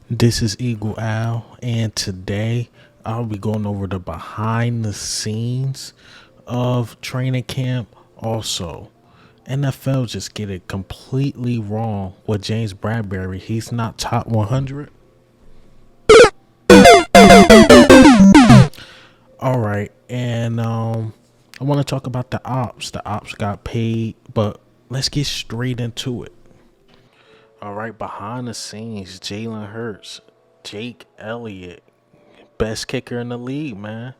This is Eagle Al, and today I'll be going over the behind the scenes of training camp. Also, NFL just get it completely wrong with James Bradberry. He's not top 100. All right, and I want to talk about the ops. The ops got paid, but let's get straight into it. All right, behind the scenes, Jalen Hurts, Jake Elliott, best kicker in the league, man.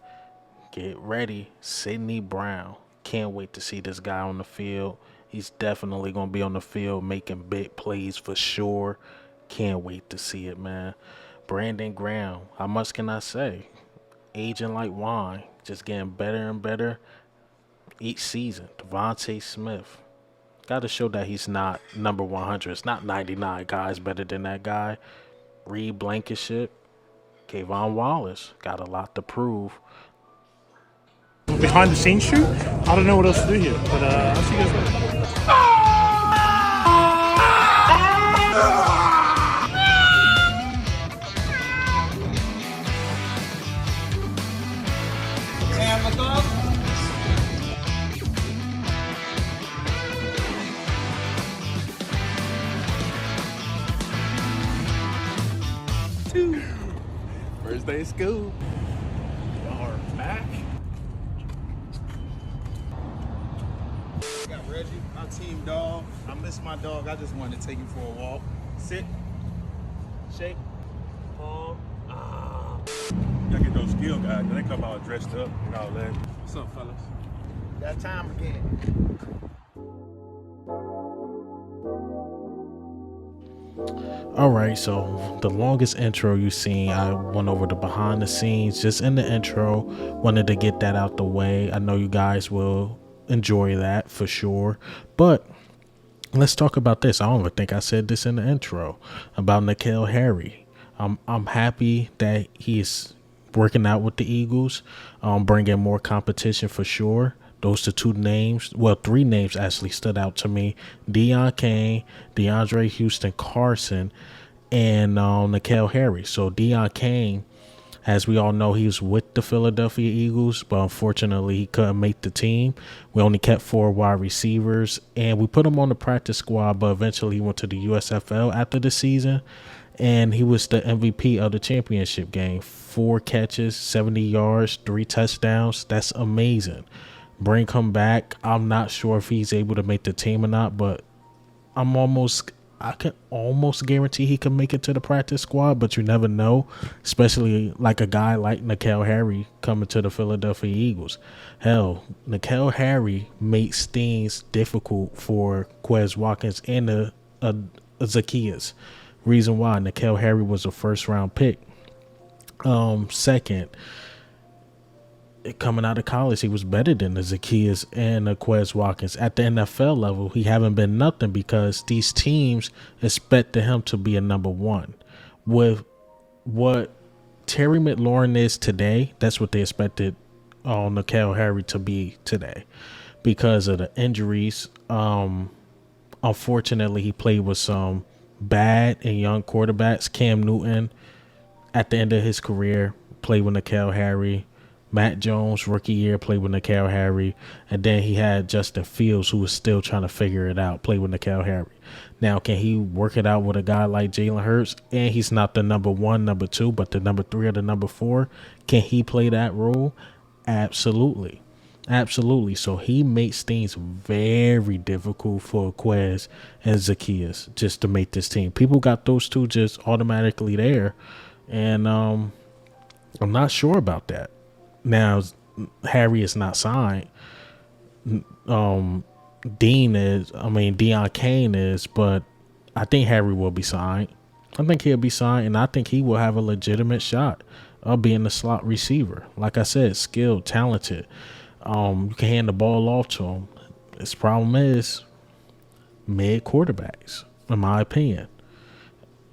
Get ready, Sidney Brown. Can't wait to see this guy on the field. He's definitely going to be on the field making big plays for sure. Can't wait to see it, man. Brandon Graham, how much can I say? Aging like wine, just getting better and better each season. Devontae Smith, got to show that he's not number 100. It's not 99 guys better than that guy. Reed Blankenship, Kayvon Wallace, got a lot to prove. Behind the scenes shoot. I don't know what else to do here, but I'll see you guys later. First day of school. Y'all are back. Got Reggie, my team dog. I miss my dog. I just wanted to take him for a walk. Sit, shake, palm. Y'all get those skill guys, they come out dressed up and all that. What's up, fellas? That time again. All right, so the longest intro you've seen, I went over the behind the scenes just in the intro. Wanted to get that out the way. I know you guys will enjoy that for sure. But let's talk about this. I don't even think I said this in the intro about NKeal Harry. I'm happy that he's working out with the Eagles, bringing more competition for sure. Those are two names. Well, three names actually stood out to me: Deion Kane, DeAndre Houston Carson, and NKeal Harry. So Deion Kane, as we all know, he was with the Philadelphia Eagles, but unfortunately he couldn't make the team. We only kept 4 wide receivers, and we put him on the practice squad, but eventually he went to the USFL after the season, and he was the MVP of the championship game. 4 catches, 70 yards, 3 touchdowns. That's amazing. Bring him back. I'm not sure if he's able to make the team or not, but I can almost guarantee he can make it to the practice squad, but you never know, especially like a guy like NKeal Harry coming to the Philadelphia Eagles. Hell, NKeal Harry makes things difficult for Quez Watkins and Zacchaeus. Reason why: NKeal Harry was a first round pick. Second, coming out of college, he was better than the Zacchaeus and the Quez Watkins. At the NFL level, he haven't been nothing because these teams expected him to be a number 1. With what Terry McLaurin is today, that's what they expected NKeal Harry to be today because of the injuries. Unfortunately, he played with some bad and young quarterbacks. Cam Newton, at the end of his career, played with NKeal Harry. Matt Jones, rookie year, played with NKeal Harry. And then he had Justin Fields, who was still trying to figure it out, played with NKeal Harry. Now, can he work it out with a guy like Jalen Hurts? And he's not the number 1, number 2, but the number 3 or the number 4. Can he play that role? Absolutely. Absolutely. So he makes things very difficult for Quez and Zacchaeus just to make this team. People got those two just automatically there. And I'm not sure about that. Now, Harry is not signed. Deion Kane is, but I think Harry will be signed. I think he'll be signed, and I think he will have a legitimate shot of being the slot receiver. Like I said, skilled, talented. You can hand the ball off to him. His problem is mid quarterbacks, in my opinion.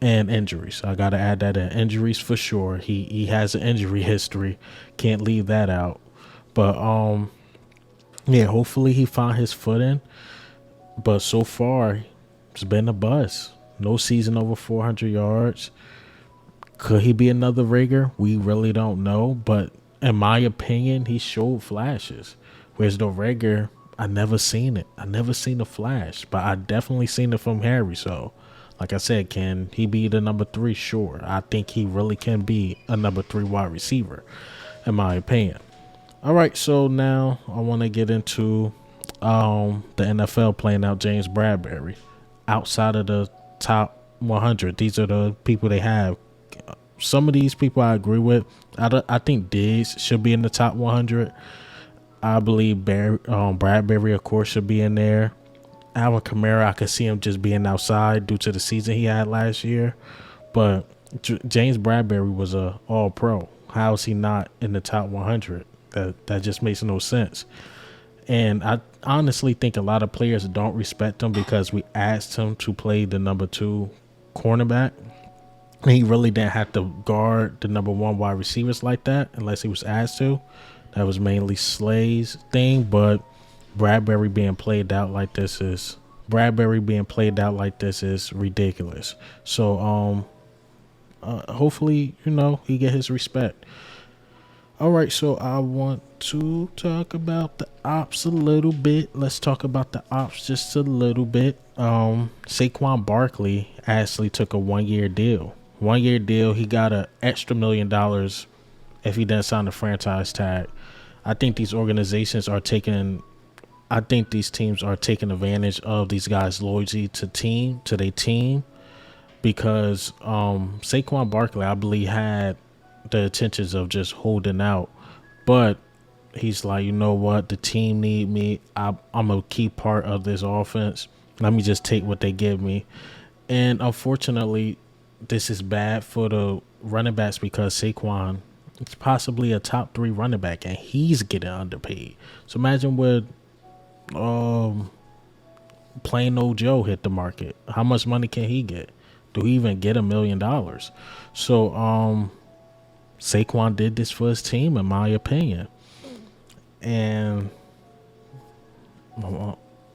And injuries. I got to add that in. Injuries for sure. He has an injury history. Can't leave that out. But yeah, hopefully he found his footing. But so far, it's been a bust. No season over 400 yards. Could he be another rigger? We really don't know. But in my opinion, he showed flashes. Whereas the rigger, I never seen it. I never seen a flash, but I definitely seen it from Harry. So, like I said, can he be the number 3? Sure. I think he really can be a number 3 wide receiver, in my opinion. All right, so now I want to get into the NFL playing out James Bradberry. Outside of the top 100, these are the people they have. Some of these people I agree with. I think Diggs should be in the top 100. I believe Bradberry, of course, should be in there. Alvin Kamara, I could see him just being outside due to the season he had last year. But James Bradberry was a All-Pro. How is he not in the top 100? That just makes no sense. And I honestly think a lot of players don't respect him because we asked him to play the number 2 cornerback. He really didn't have to guard the number 1 wide receivers like that unless he was asked to. That was mainly Slay's thing, but Bradberry being played out like this is ridiculous. So hopefully, he get his respect. All right, so I want to talk about the ops a little bit. Let's talk about the ops just a little bit. Saquon Barkley actually took a 1-year deal. 1-year deal. He got an extra $1 million if he doesn't sign the franchise tag. I think these teams are taking advantage of these guys' loyalty to their team, because Saquon Barkley, I believe, had the intentions of just holding out, but he's like, you know what, the team need me. I'm a key part of this offense. Let me just take what they give me. And unfortunately, this is bad for the running backs because Saquon is possibly a top 3 running back and he's getting underpaid. So imagine what plain old Joe hit the market. How much money can he get? Do he even get $1 million? So Saquon did this for his team, in my opinion. And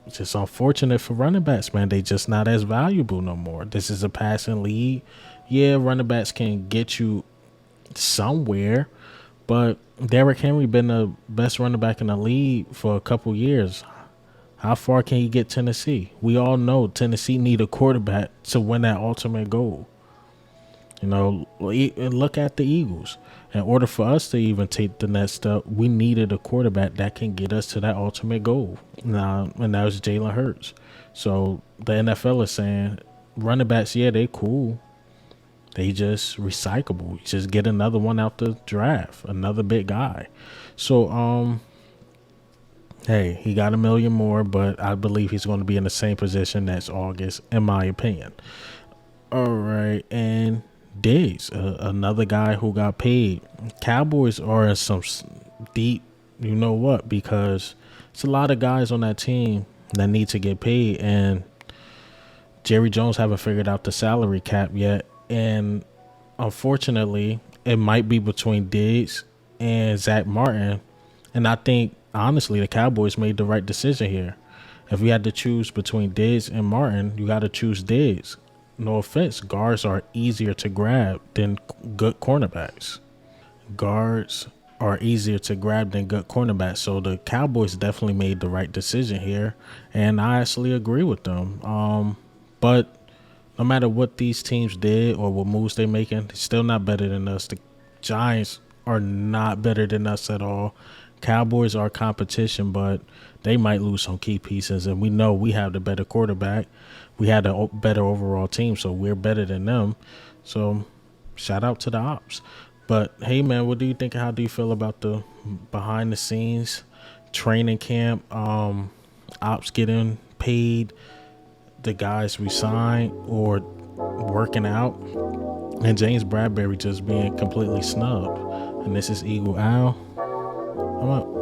it's just unfortunate for running backs, man. They just not as valuable no more. This is a passing league. Yeah, running backs can get you somewhere, but Derrick Henry been the best running back in the league for a couple years. How far can he get Tennessee? We all know Tennessee need a quarterback to win that ultimate goal. Look at the Eagles. In order for us to even take the next step, we needed a quarterback that can get us to that ultimate goal. Now, and that was Jalen Hurts. So the NFL is saying running backs, yeah, they cool. They just recyclable. Just get another one out the draft, another big guy. So, hey, he got $1 million more, but I believe he's going to be in the same position next August, in my opinion. All right, and Diggs, another guy who got paid. Cowboys are in some deep, because it's a lot of guys on that team that need to get paid, and Jerry Jones haven't figured out the salary cap yet. And unfortunately, it might be between Diggs and Zach Martin. And I think, honestly, the Cowboys made the right decision here. If you had to choose between Diggs and Martin, you got to choose Diggs. No offense, guards are easier to grab than good cornerbacks. So the Cowboys definitely made the right decision here, and I actually agree with them. But no matter what these teams did or what moves they're making, they're still not better than us. The Giants are not better than us at all. Cowboys are competition, but they might lose some key pieces, and we know we have the better quarterback. We had a better overall team, so we're better than them. So shout out to the ops. But hey, man, what do you think? How do you feel about the behind the scenes training camp, ops getting paid, the guys resign or working out, and James Bradberry just being completely snubbed? And this is Eagle Al. I'm out.